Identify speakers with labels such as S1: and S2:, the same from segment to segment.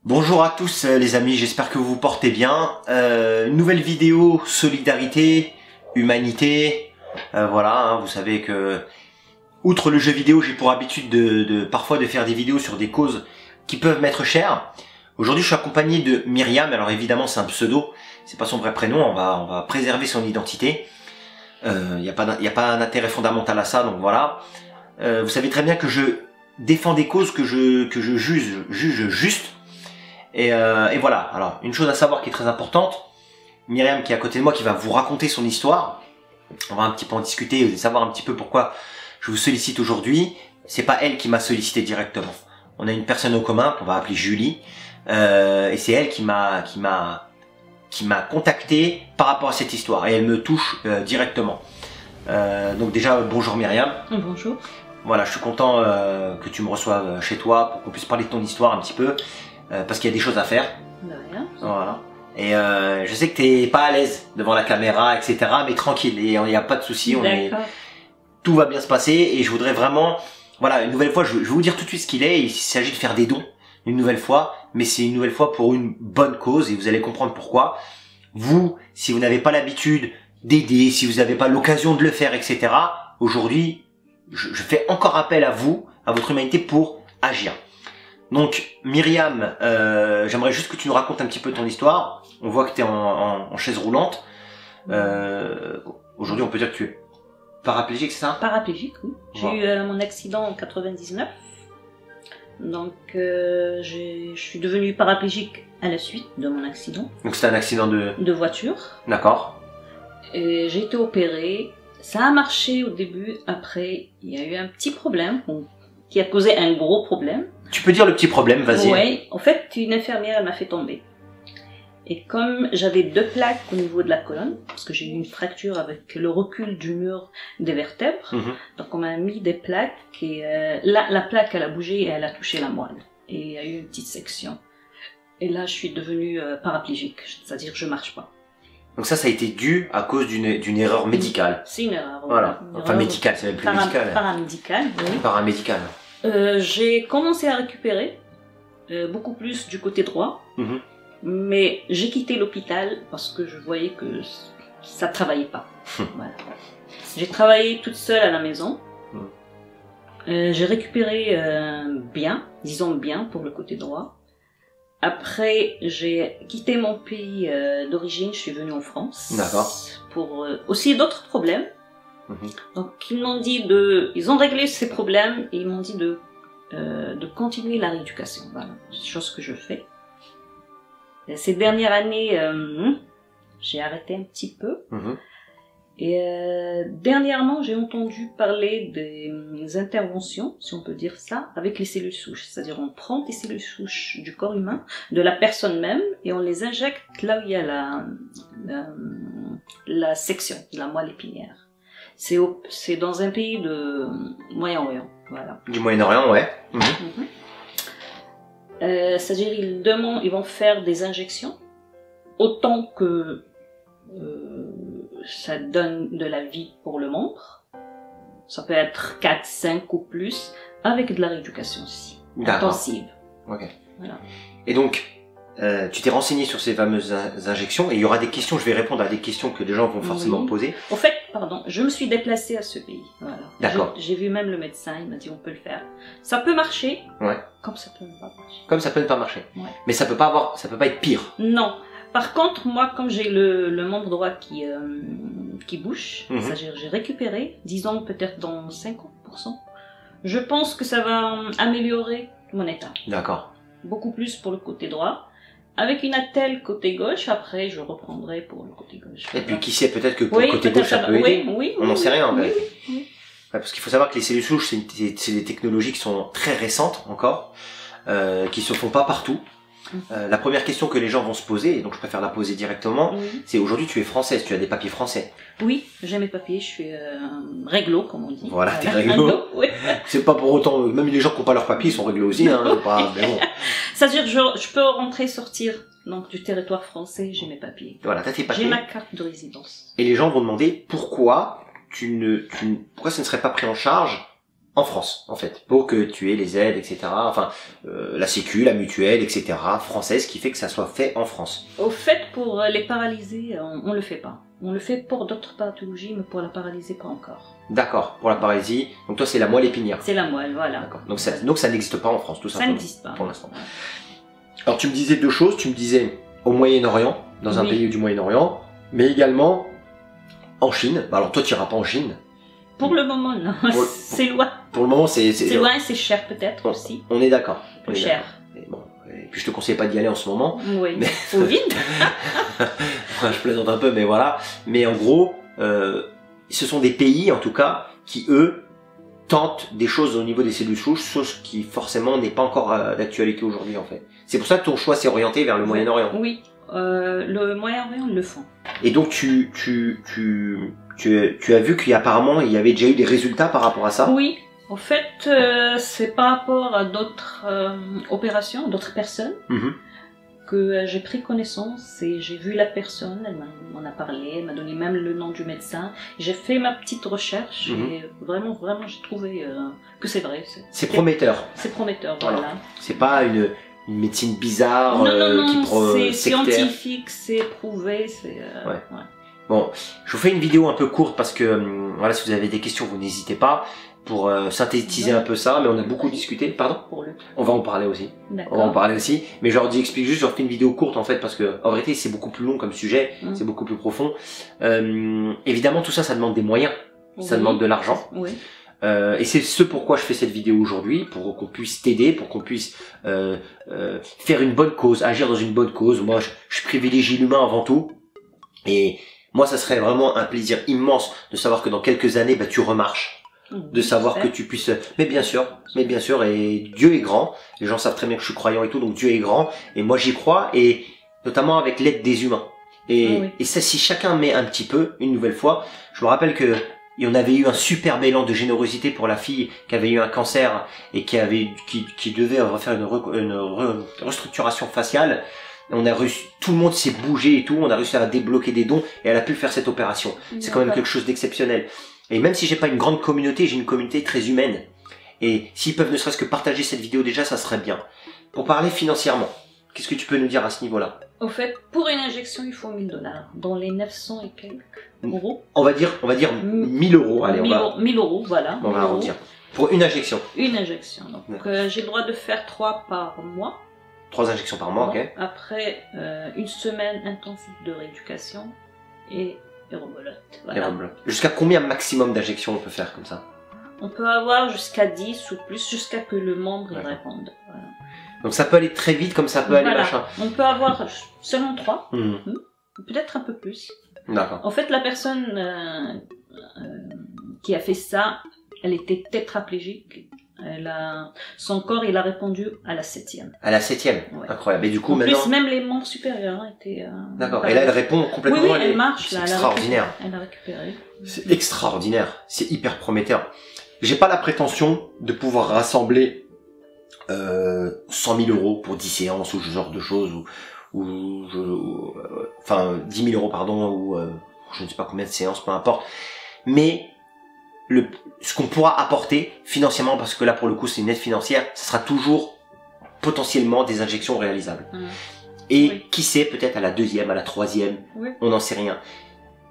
S1: Bonjour à tous les amis, j'espère que vous vous portez bien. Une nouvelle vidéo solidarité, humanité. Voilà, hein, vous savez que outre le jeu vidéo, j'ai pour habitude parfois de faire des vidéos sur des causes qui peuvent m'être chères. Aujourd'hui, je suis accompagné de Myriam. Alors évidemment, c'est un pseudo, c'est pas son vrai prénom. On va préserver son identité. Il n'y a pas un intérêt fondamental à ça, donc voilà. Vous savez très bien que je défends des causes que je juge justes. Et voilà, alors une chose à savoir qui est très importante, Myriam qui est à côté de moi qui va vous raconter son histoire, on va un petit peu en discuter et savoir un petit peu pourquoi je vous sollicite aujourd'hui. C'est pas elle qui m'a sollicité directement, on a une personne en commun qu'on va appeler Julie, et c'est elle qui m'a contacté par rapport à cette histoire et elle me touche directement. Donc déjà bonjour Myriam.
S2: Bonjour.
S1: Voilà, je suis content que tu me reçoives chez toi pour qu'on puisse parler de ton histoire un petit peu. Parce qu'il y a des choses à faire.
S2: De rien.
S1: Voilà. Et je sais que t'es pas à l'aise devant la caméra, etc. Mais tranquille, il n'y a pas de souci. Tout va bien se passer. Et je voudrais vraiment, voilà, une nouvelle fois, je vais vous dire tout de suite ce qu'il est. Il s'agit de faire des dons, une nouvelle fois. Mais c'est une nouvelle fois pour une bonne cause. Et vous allez comprendre pourquoi. Vous, si vous n'avez pas l'habitude d'aider, si vous n'avez pas l'occasion de le faire, etc. Aujourd'hui, je fais encore appel à vous, à votre humanité pour agir. Donc Myriam, j'aimerais juste que tu nous racontes un petit peu ton histoire. On voit que tu es en chaise roulante. Aujourd'hui, on peut dire que tu es paraplégique, c'est ça?
S2: Paraplégique, oui. J'ai eu mon accident en 99. Donc je suis devenue paraplégique à la suite de mon accident.
S1: Donc c'était un accident de
S2: voiture.
S1: D'accord.
S2: Et j'ai été opérée. Ça a marché au début. Après, il y a eu un petit problème qui a causé un gros problème.
S1: Tu peux dire le petit problème, vas-y.
S2: Oui, en fait, une infirmière, elle m'a fait tomber. Et comme j'avais 2 plaques au niveau de la colonne, parce que j'ai eu une fracture avec le recul du mur des vertèbres, donc on m'a mis des plaques, et la plaque, elle a bougé et elle a touché la moelle. Et il y a eu une petite section. Et là, je suis devenue paraplégique, c'est-à-dire que je marche pas.
S1: Donc ça a été dû à cause d'une erreur médicale.
S2: C'est une erreur.
S1: Voilà. Enfin médicale, c'est même plus médical.
S2: Paramédicale, oui.
S1: Paramédicale.
S2: J'ai commencé à récupérer, beaucoup plus du côté droit, mais j'ai quitté l'hôpital parce que je voyais que ça ne travaillait pas. Voilà. J'ai travaillé toute seule à la maison. J'ai récupéré bien, disons bien pour le côté droit. Après, j'ai quitté mon pays d'origine, je suis venue en France.
S1: D'accord.
S2: Pour aussi d'autres problèmes. Donc ils m'ont dit ils ont réglé ces problèmes et ils m'ont dit de continuer la rééducation. Voilà, c'est chose que je fais. Et ces dernières années, j'ai arrêté un petit peu. Et dernièrement, j'ai entendu parler des interventions, si on peut dire ça, avec les cellules souches. C'est-à-dire on prend des cellules souches du corps humain, de la personne même, et on les injecte là où il y a la section de la moelle épinière. C'est dans un pays de Moyen-Orient, voilà. Du
S1: Moyen-Orient, ouais.
S2: C'est-à-dire ils vont faire des injections autant que ça donne de la vie pour le membre. Ça peut être 4, 5 ou plus, avec de la rééducation aussi, intensive.
S1: Ok.
S2: Voilà.
S1: Et donc, tu t'es renseigné sur ces fameuses injections et il y aura des questions, je vais répondre à des questions que les gens vont forcément poser.
S2: Au fait, pardon, je me suis déplacée à ce pays. Voilà.
S1: D'accord.
S2: J'ai vu même le médecin, il m'a dit on peut le faire. Ça peut marcher, comme ça peut ne pas marcher.
S1: Comme ça peut ne pas marcher. Mais ça peut pas être pire.
S2: Non. Par contre, moi, comme j'ai le membre droit qui bouge, c'est-à-dire j'ai récupéré, disons peut-être dans 50%, je pense que ça va améliorer mon état. D'accord. Beaucoup plus pour le côté droit. Avec une attelle côté gauche, après je reprendrai pour le côté gauche.
S1: Et puis qui sait, peut-être que pour le côté gauche ça peut aider. On n'en sait rien en fait. Parce qu'il faut savoir que les cellules souches, c'est des technologies qui sont très récentes encore, qui se font pas partout. La première question que les gens vont se poser, et donc je préfère la poser directement, c'est aujourd'hui tu es française, tu as des papiers français. Oui, j'ai mes papiers, je suis réglo comme on dit. Voilà, t'es réglo. C'est pas pour autant, même les gens qui n'ont pas leurs papiers, ils sont réglo aussi, hein, mais bon. C'est-à-dire que je peux rentrer, sortir donc, du territoire français, j'ai mes papiers. Voilà, t'as tes papiers. J'ai ma carte de résidence. Et les gens vont demander pourquoi pourquoi ça ne serait pas pris en charge en France, en fait, pour que tu aies les aides, etc. Enfin, la sécu, la mutuelle, etc. française, qui fait que ça soit fait en France.
S2: Au fait, pour les paralysés, on le fait pas. On le fait pour d'autres pathologies, mais pour la paralysie, pas encore.
S1: D'accord, pour la paralysie. Donc toi, c'est la moelle épinière.
S2: C'est la moelle, voilà.
S1: D'accord. Donc ça n'existe pas en France, tout simplement.
S2: Ça n'existe pas.
S1: Pour l'instant. Alors tu me disais deux choses. Tu me disais au Moyen-Orient, dans un pays du Moyen-Orient, mais également en Chine. Bah, alors toi, tu iras pas en Chine.
S2: Pour le moment, non. C'est loin.
S1: Pour le moment, c'est
S2: loin et c'est cher peut-être aussi.
S1: On est d'accord.
S2: Plus cher.
S1: Et puis je te conseille pas d'y aller en ce moment.
S2: Oui, mais faut vite.
S1: Je plaisante un peu, mais voilà. Mais en gros, ce sont des pays, en tout cas, qui eux tentent des choses au niveau des cellules souches, chose qui forcément n'est pas encore d'actualité aujourd'hui en fait. C'est pour ça que ton choix s'est orienté vers le Moyen-Orient.
S2: Oui, le Moyen-Orient ils le font.
S1: Et donc tu as vu qu'apparemment il y avait déjà eu des résultats par rapport à ça?
S2: Oui. En fait, c'est par rapport à d'autres opérations, d'autres personnes, que j'ai pris connaissance et j'ai vu la personne, elle m'en a parlé, elle m'a donné même le nom du médecin. J'ai fait ma petite recherche et vraiment, j'ai trouvé que c'est vrai.
S1: C'est prometteur.
S2: C'est prometteur, voilà.
S1: C'est pas une médecine bizarre
S2: non,
S1: qui
S2: c'est scientifique, c'est prouvé, c'est...
S1: Ouais. Bon, je vous fais une vidéo un peu courte parce que, voilà, si vous avez des questions, vous n'hésitez pas. Pour synthétiser un peu ça, mais on a beaucoup discuté. Pardon? On va en parler aussi. On va en parler aussi. Mais je leur dis, explique juste, je leur fais une vidéo courte en fait, parce que en vérité c'est beaucoup plus long comme sujet, c'est beaucoup plus profond. Évidemment tout ça, ça demande des moyens, ça demande de l'argent.
S2: Oui.
S1: Et c'est ce pourquoi je fais cette vidéo aujourd'hui, pour qu'on puisse t'aider, pour qu'on puisse faire une bonne cause, agir dans une bonne cause. Moi, je privilégie l'humain avant tout. Et moi, ça serait vraiment un plaisir immense de savoir que dans quelques années, bah, tu remarches. De savoir que tu puisses, mais bien sûr, et Dieu est grand, les gens savent très bien que je suis croyant et tout, donc Dieu est grand, et moi j'y crois, et notamment avec l'aide des humains. Et ça, si chacun met un petit peu, une nouvelle fois, je me rappelle que on avait eu un super élan de générosité pour la fille qui avait eu un cancer et qui devait refaire une restructuration faciale. On a réussi, tout le monde s'est bougé et tout, on a réussi à débloquer des dons et elle a pu faire cette opération. C'est quand même quelque chose d'exceptionnel. Et même si j'ai pas une grande communauté, j'ai une communauté très humaine. Et s'ils peuvent ne serait-ce que partager cette vidéo déjà, ça serait bien. Pour parler financièrement, qu'est-ce que tu peux nous dire à ce niveau-là?
S2: Au fait, pour une injection, il faut 1 000 $, dans les 900 et quelques euros.
S1: On va dire 1000 euros. Allez,
S2: 1000 euros, voilà.
S1: On va arrondir. Pour une injection.
S2: Une injection. Donc, j'ai le droit de faire 3 par mois.
S1: 3 injections par mois, ok.
S2: Après, une semaine intensive de rééducation et rebelote. Voilà.
S1: Jusqu'à combien maximum d'injections on peut faire comme ça?
S2: On peut avoir jusqu'à 10 ou plus, jusqu'à que le membre y réponde. Voilà.
S1: Donc ça peut aller très vite comme ça peut aller machin.
S2: On peut avoir seulement 3, peut-être un peu plus.
S1: D'accord.
S2: En fait, la personne qui a fait ça, elle était tétraplégique. Son corps, il a répondu à la 7e.
S1: À la 7e, incroyable. Et du coup,
S2: en
S1: maintenant...
S2: plus, même les membres supérieurs étaient...
S1: D'accord. Et là, elle répond complètement...
S2: Oui, elle marche.
S1: C'est extraordinaire.
S2: Elle a récupéré.
S1: C'est extraordinaire. C'est hyper prometteur. J'ai pas la prétention de pouvoir rassembler 100 000 euros pour 10 séances ou ce genre de choses, enfin 10 000 euros pardon, ou je ne sais pas combien de séances, peu importe. Mais ce qu'on pourra apporter financièrement, parce que là pour le coup c'est une aide financière, ça sera toujours potentiellement des injections réalisables. Et qui sait, peut-être à la 2e, à la 3e, on n'en sait rien.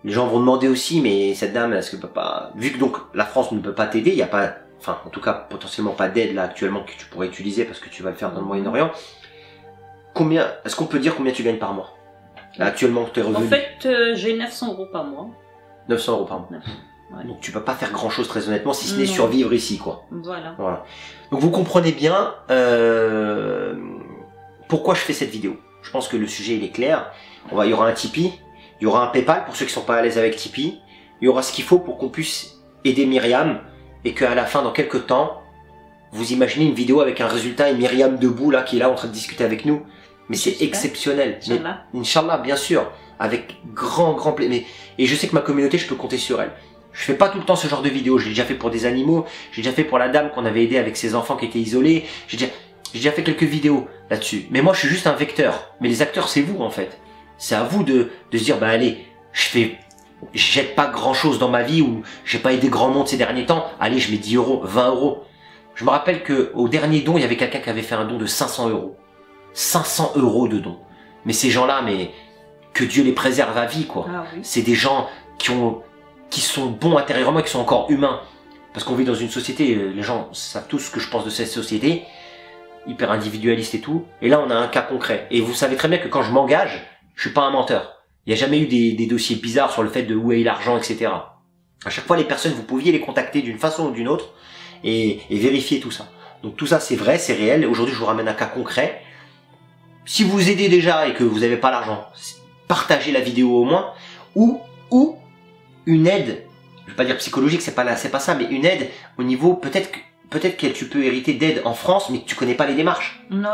S1: Les gens vont demander aussi, mais cette dame, est-ce que peut pas, vu que donc la France ne peut pas t'aider, il n'y a pas, enfin en tout cas potentiellement pas d'aide là actuellement que tu pourrais utiliser parce que tu vas le faire dans le Moyen-Orient. Combien, est-ce qu'on peut dire combien tu gagnes par mois? Là, actuellement tes revenus.
S2: En fait, j'ai 900 euros par mois.
S1: 900 euros par mois. 900. Donc tu peux pas faire grand chose très honnêtement si ce n'est survivre ici quoi.
S2: Voilà.
S1: Donc vous comprenez bien pourquoi je fais cette vidéo. Je pense que le sujet il est clair. Il y aura un Tipeee, il y aura un PayPal pour ceux qui sont pas à l'aise avec Tipeee. Il y aura ce qu'il faut pour qu'on puisse aider Myriam et qu'à la fin dans quelques temps vous imaginez une vidéo avec un résultat et Myriam debout là qui est là en train de discuter avec nous. Mais c'est exceptionnel. Inch'Allah bien sûr, avec grand plaisir. Et je sais que ma communauté je peux compter sur elle. Je fais pas tout le temps ce genre de vidéos. J'ai déjà fait pour des animaux. J'ai déjà fait pour la dame qu'on avait aidé avec ses enfants qui étaient isolés. J'ai déjà fait quelques vidéos là-dessus. Mais moi, je suis juste un vecteur. Mais les acteurs, c'est vous, en fait. C'est à vous de se dire, bah allez, je fais j'aide pas grand chose dans ma vie ou j'ai pas aidé grand monde ces derniers temps. Allez, je mets 10 euros, 20 euros. Je me rappelle que au dernier don, il y avait quelqu'un qui avait fait un don de 500 euros. 500 euros de don. Mais ces gens-là, mais que Dieu les préserve à vie, quoi.
S2: Ah oui.
S1: C'est des gens qui sont bons intérieurement et qui sont encore humains. Parce qu'on vit dans une société, les gens savent tous ce que je pense de cette société, hyper individualiste et tout. Et là, on a un cas concret. Et vous savez très bien que quand je m'engage, je suis pas un menteur. Il n'y a jamais eu des dossiers bizarres sur le fait de où est l'argent, etc. À chaque fois, les personnes, vous pouviez les contacter d'une façon ou d'une autre et vérifier tout ça. Donc tout ça, c'est vrai, c'est réel. Aujourd'hui, je vous ramène un cas concret. Si vous aidez déjà et que vous n'avez pas l'argent, partagez la vidéo au moins. Ou une aide, je vais pas dire psychologique, c'est pas ça, mais une aide au niveau, peut-être que tu peux hériter d'aide en France, mais que tu connais pas les démarches.
S2: Non,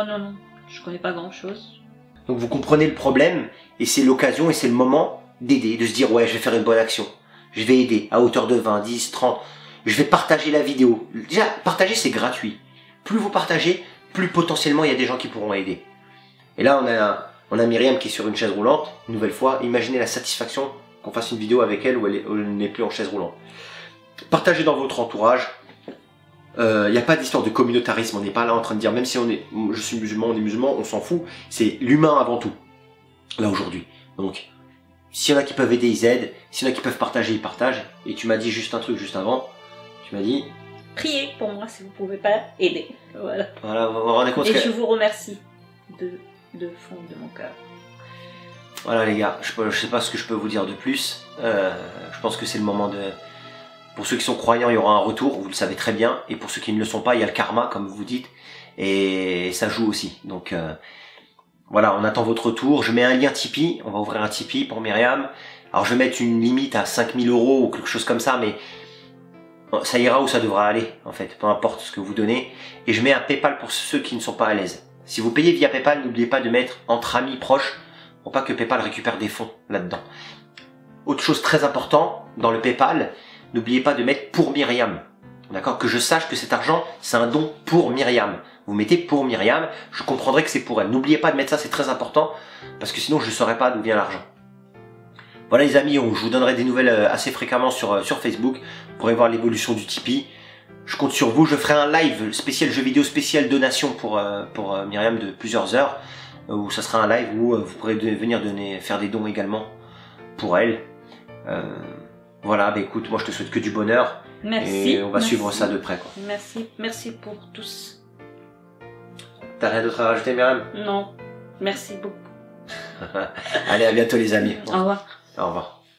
S2: je connais pas grand chose.
S1: Donc vous comprenez le problème, et c'est l'occasion et c'est le moment d'aider, de se dire ouais, je vais faire une bonne action. Je vais aider à hauteur de 20, 10, 30. Je vais partager la vidéo. Déjà, partager c'est gratuit. Plus vous partagez, plus potentiellement il y a des gens qui pourront aider. Et là on a Myriam qui est sur une chaise roulante, une nouvelle fois. Imaginez la satisfaction qu'on fasse une vidéo avec elle où elle n'est plus en chaise roulante. Partagez dans votre entourage. Il n'y a pas d'histoire de communautarisme, on n'est pas là en train de dire, même si je suis musulman, on est musulman, on s'en fout, c'est l'humain avant tout, là aujourd'hui. Donc, s'il y en a qui peuvent aider, ils aident, s'il y en a qui peuvent partager, ils partagent, et tu m'as dit juste un truc juste avant, tu m'as dit...
S2: Priez pour moi si vous ne pouvez pas aider, voilà.
S1: Voilà, vous vous rendez compte
S2: et je vous remercie de fond de mon cœur.
S1: Voilà les gars, je sais pas ce que je peux vous dire de plus, je pense que c'est le moment de... Pour ceux qui sont croyants, il y aura un retour, vous le savez très bien. Et pour ceux qui ne le sont pas, il y a le karma, comme vous dites. Et ça joue aussi. Donc voilà, on attend votre retour. Je mets un lien Tipeee. On va ouvrir un Tipeee pour Myriam. Alors je vais mettre une limite à 5000 € ou quelque chose comme ça. Mais ça ira où ça devra aller, en fait. Peu importe ce que vous donnez. Et je mets un PayPal pour ceux qui ne sont pas à l'aise. Si vous payez via PayPal, n'oubliez pas de mettre entre amis proches. Pour pas que PayPal récupère des fonds là-dedans. Autre chose très importante, dans le PayPal... N'oubliez pas de mettre pour Myriam. D'accord? Que je sache que cet argent, c'est un don pour Myriam. Vous mettez pour Myriam, je comprendrai que c'est pour elle. N'oubliez pas de mettre ça, c'est très important, parce que sinon je ne saurais pas d'où vient l'argent. Voilà les amis, je vous donnerai des nouvelles assez fréquemment sur Facebook. Vous pourrez voir l'évolution du Tipeee. Je compte sur vous, je ferai un live spécial jeu vidéo, spécial donation pour Myriam de plusieurs heures. Où ça sera un live où vous pourrez venir faire des dons également pour elle. Voilà, bah écoute, moi je te souhaite que du bonheur.
S2: Merci.
S1: Et on va suivre ça de près, quoi.
S2: Merci pour tous.
S1: T'as rien d'autre à rajouter, Myriam?
S2: Non, merci beaucoup.
S1: Allez, à bientôt les amis.
S2: Au revoir.
S1: Au revoir.